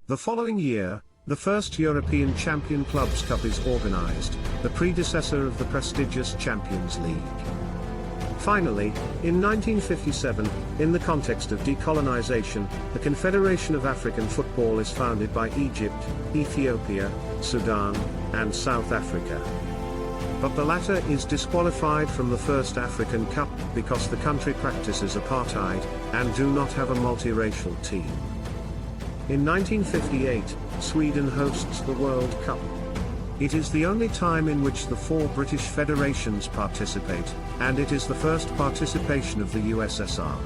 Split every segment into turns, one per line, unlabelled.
The following year, the first European Champion Clubs Cup is organized, the predecessor of the prestigious Champions League. Finally, in 1957, in the context of decolonization, the Confederation of African Football is founded by Egypt, Ethiopia, Sudan, and South Africa. But the latter is disqualified from the first African Cup because the country practices apartheid and do not have a multiracial team. In 1958, Sweden hosts the World Cup. It is the only time in which the 4 British federations participate, and it is the first participation of the USSR.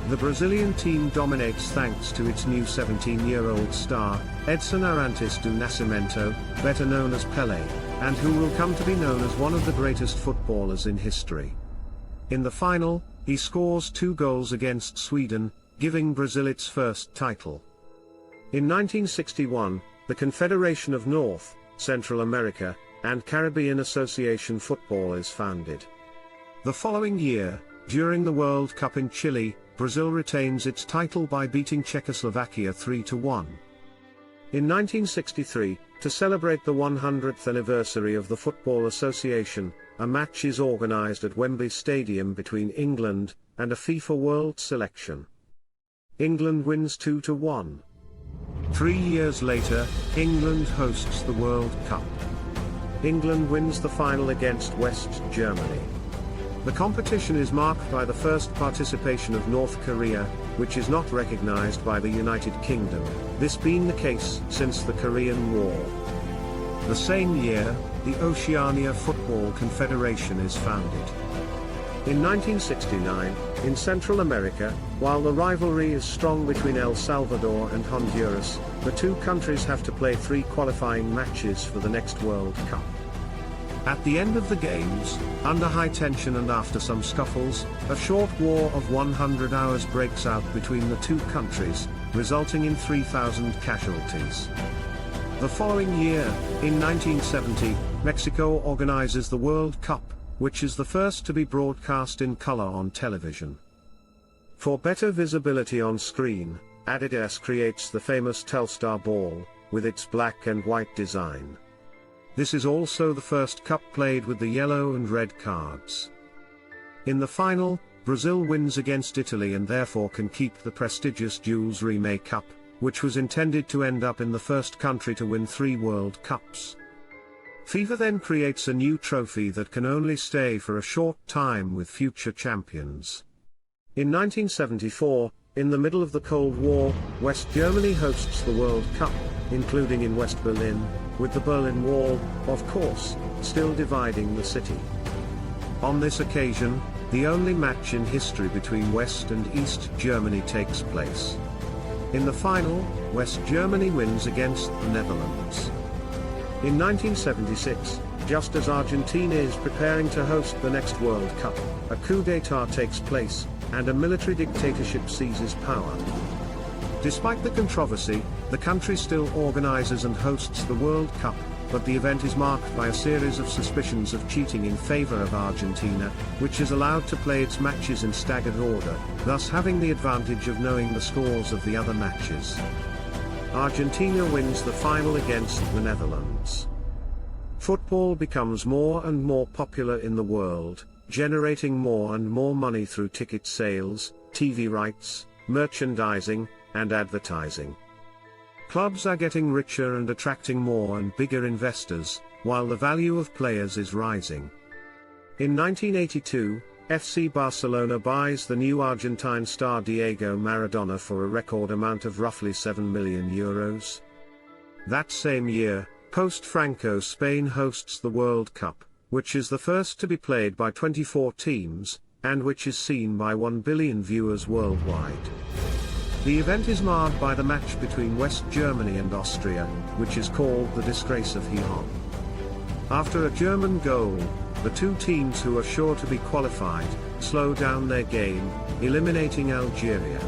The Brazilian team dominates thanks to its new 17-year-old star, Edson Arantes do Nascimento, better known as Pelé, and who will come to be known as one of the greatest footballers in history. In the final, he scores 2 goals against Sweden, giving Brazil its first title. In 1961, the Confederation of North, Central America, and Caribbean Association Football is founded. The following year, during the World Cup in Chile, Brazil retains its title by beating Czechoslovakia 3-1. In 1963, to celebrate the 100th anniversary of the Football Association, a match is organized at Wembley Stadium between England and a FIFA World Selection. England wins 2-1. 3 years later, England hosts the World Cup. England wins the final against West Germany. The competition is marked by the first participation of North Korea, which is not recognized by the United Kingdom, this being the case since the Korean War. The same year, the Oceania Football Confederation is founded. In 1969, in Central America, while the rivalry is strong between El Salvador and Honduras, the 2 countries have to play 3 qualifying matches for the next World Cup. At the end of the games, under high tension and after some scuffles, a short war of 100 hours breaks out between the 2 countries, resulting in 3,000 casualties. The following year, in 1970, Mexico organizes the World Cup, which is the first to be broadcast in color on television. For better visibility on screen, Adidas creates the famous Telstar ball, with its black and white design. This is also the first cup played with the yellow and red cards. In the final, Brazil wins against Italy and therefore can keep the prestigious Jules Rimet Cup, which was intended to end up in the first country to win 3 World Cups. FIFA then creates a new trophy that can only stay for a short time with future champions. In 1974, in the middle of the Cold War, West Germany hosts the World Cup, including in West Berlin, with the Berlin Wall, of course, still dividing the city. On this occasion, the only match in history between West and East Germany takes place. In the final, West Germany wins against the Netherlands. In 1976, just as Argentina is preparing to host the next World Cup, a coup d'état takes place, and a military dictatorship seizes power. Despite the controversy, the country still organizes and hosts the World Cup, but the event is marked by a series of suspicions of cheating in favor of Argentina, which is allowed to play its matches in staggered order, thus having the advantage of knowing the scores of the other matches. Argentina wins the final against the Netherlands. Football becomes more and more popular in the world, generating more and more money through ticket sales, TV rights, merchandising, and advertising. Clubs are getting richer and attracting more and bigger investors, while the value of players is rising. In 1982, FC Barcelona buys the new Argentine star Diego Maradona for a record amount of roughly €7 million. That same year, post-Franco Spain hosts the World Cup, which is the first to be played by 24 teams, and which is seen by 1 billion viewers worldwide. The event is marred by the match between West Germany and Austria, which is called the Disgrace of Gijón. After a German goal, the 2 teams who are sure to be qualified, slow down their game, eliminating Algeria.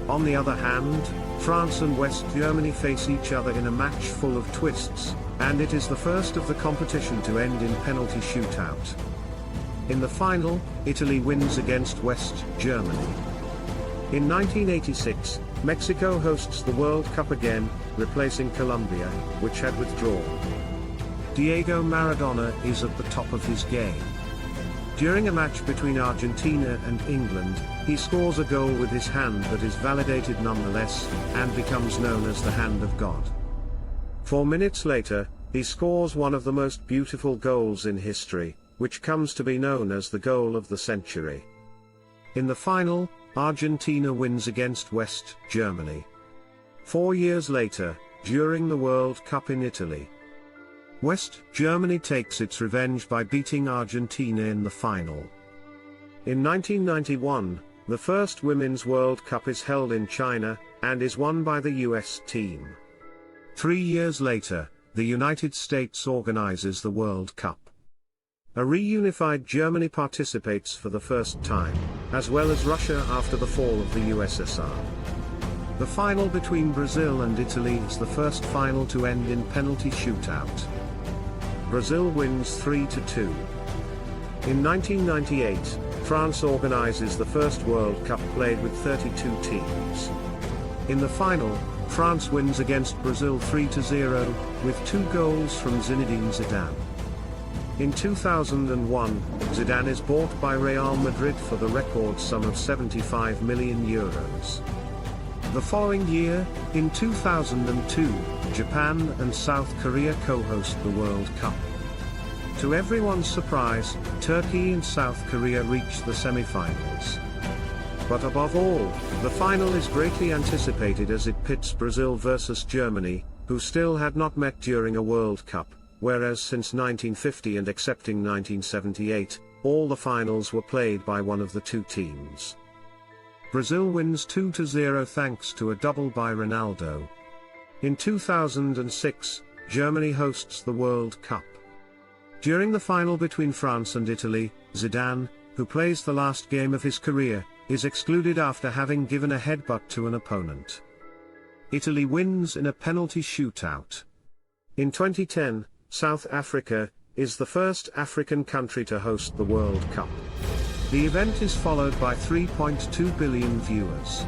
On the other hand, France and West Germany face each other in a match full of twists, and it is the first of the competition to end in penalty shootout. In the final, Italy wins against West Germany. In 1986, Mexico hosts the World Cup again, replacing Colombia, which had withdrawn. Diego Maradona is at the top of his game. During a match between Argentina and England, he scores a goal with his hand that is validated nonetheless, and becomes known as the Hand of God. 4 minutes later, he scores one of the most beautiful goals in history, which comes to be known as the goal of the century. In the final, Argentina wins against West Germany. 4 years later, during the World Cup in Italy, West Germany takes its revenge by beating Argentina in the final. In 1991, the first Women's World Cup is held in China, and is won by the US team. 3 years later, the United States organizes the World Cup. A reunified Germany participates for the first time, as well as Russia after the fall of the USSR. The final between Brazil and Italy is the first final to end in penalty shootout. Brazil wins 3-2. In 1998, France organizes the first World Cup played with 32 teams. In the final, France wins against Brazil 3-0, with 2 goals from Zinedine Zidane. In 2001, Zidane is bought by Real Madrid for the record sum of €75 million. The following year, in 2002, Japan and South Korea co-host the World Cup. To everyone's surprise, Turkey and South Korea reached the semi-finals. But above all, the final is greatly anticipated as it pits Brazil versus Germany, who still had not met during a World Cup, whereas since 1950 and excepting 1978, all the finals were played by one of the two teams. Brazil wins 2-0 thanks to a double by Ronaldo. In 2006, Germany hosts the World Cup. During the final between France and Italy, Zidane, who plays the last game of his career, is excluded after having given a headbutt to an opponent. Italy wins in a penalty shootout. In 2010, South Africa is the first African country to host the World Cup. The event is followed by 3.2 billion viewers.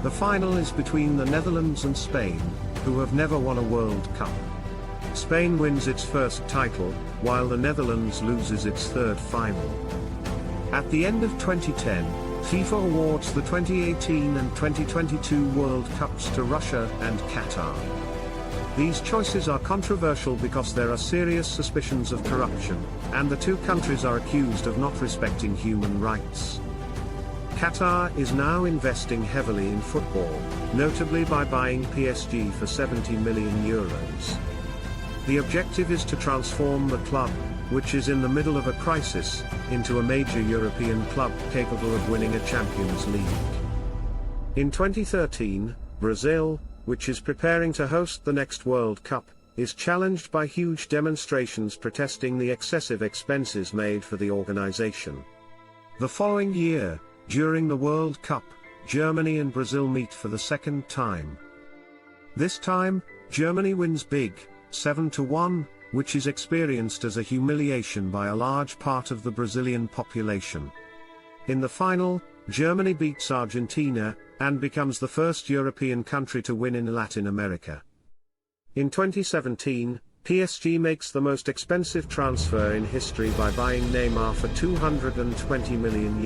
The final is between the Netherlands and Spain, who have never won a World Cup. Spain wins its first title, while the Netherlands loses its third final. At the end of 2010, FIFA awards the 2018 and 2022 World Cups to Russia and Qatar. These choices are controversial because there are serious suspicions of corruption, and the two countries are accused of not respecting human rights. Qatar is now investing heavily in football, notably by buying PSG for €70 million. The objective is to transform the club, which is in the middle of a crisis, into a major European club capable of winning a Champions League. In 2013, Brazil, which is preparing to host the next World Cup, is challenged by huge demonstrations protesting the excessive expenses made for the organization. The following year, during the World Cup, Germany and Brazil meet for the second time. This time, Germany wins big, 7-1, which is experienced as a humiliation by a large part of the Brazilian population. In the final, Germany beats Argentina, and becomes the first European country to win in Latin America. In 2017, PSG makes the most expensive transfer in history by buying Neymar for €220 million.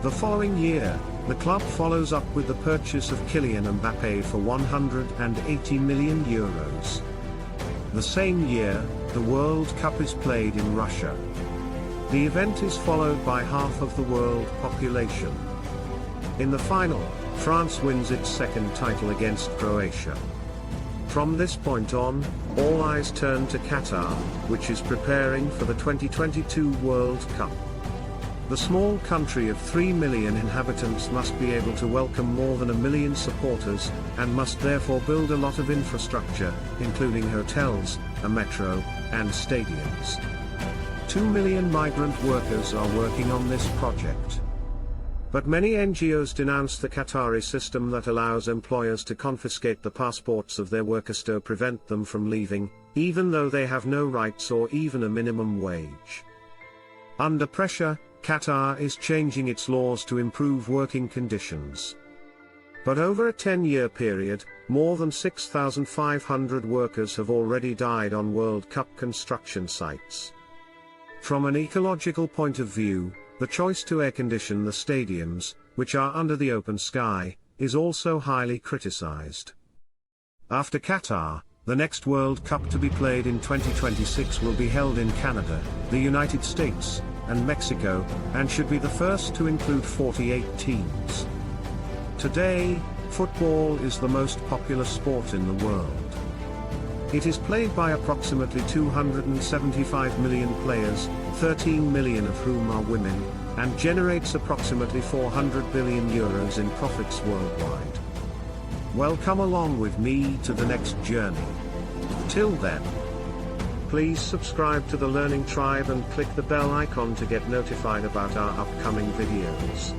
The following year, the club follows up with the purchase of Kylian Mbappé for €180 million. The same year, the World Cup is played in Russia. The event is followed by half of the world population. In the final, France wins its second title against Croatia. From this point on, all eyes turn to Qatar, which is preparing for the 2022 World Cup. The small country of 3 million inhabitants must be able to welcome more than 1 million supporters, and must therefore build a lot of infrastructure, including hotels, a metro, and stadiums. 2 million migrant workers are working on this project. But many NGOs denounce the Qatari system that allows employers to confiscate the passports of their workers to prevent them from leaving, even though they have no rights or even a minimum wage. Under pressure, Qatar is changing its laws to improve working conditions. But over a 10-year period, more than 6,500 workers have already died on World Cup construction sites. From an ecological point of view, the choice to air condition the stadiums, which are under the open sky, is also highly criticized. After Qatar, the next World Cup to be played in 2026 will be held in Canada, the United States, and Mexico, and should be the first to include 48 teams. Today, football is the most popular sport in the world. It is played by approximately 275 million players, 13 million of whom are women, and generates approximately 400 billion euros in profits worldwide. Well, come along with me to the next journey. Till then, please subscribe to the Learning Tribe and click the bell icon to get notified about our upcoming videos.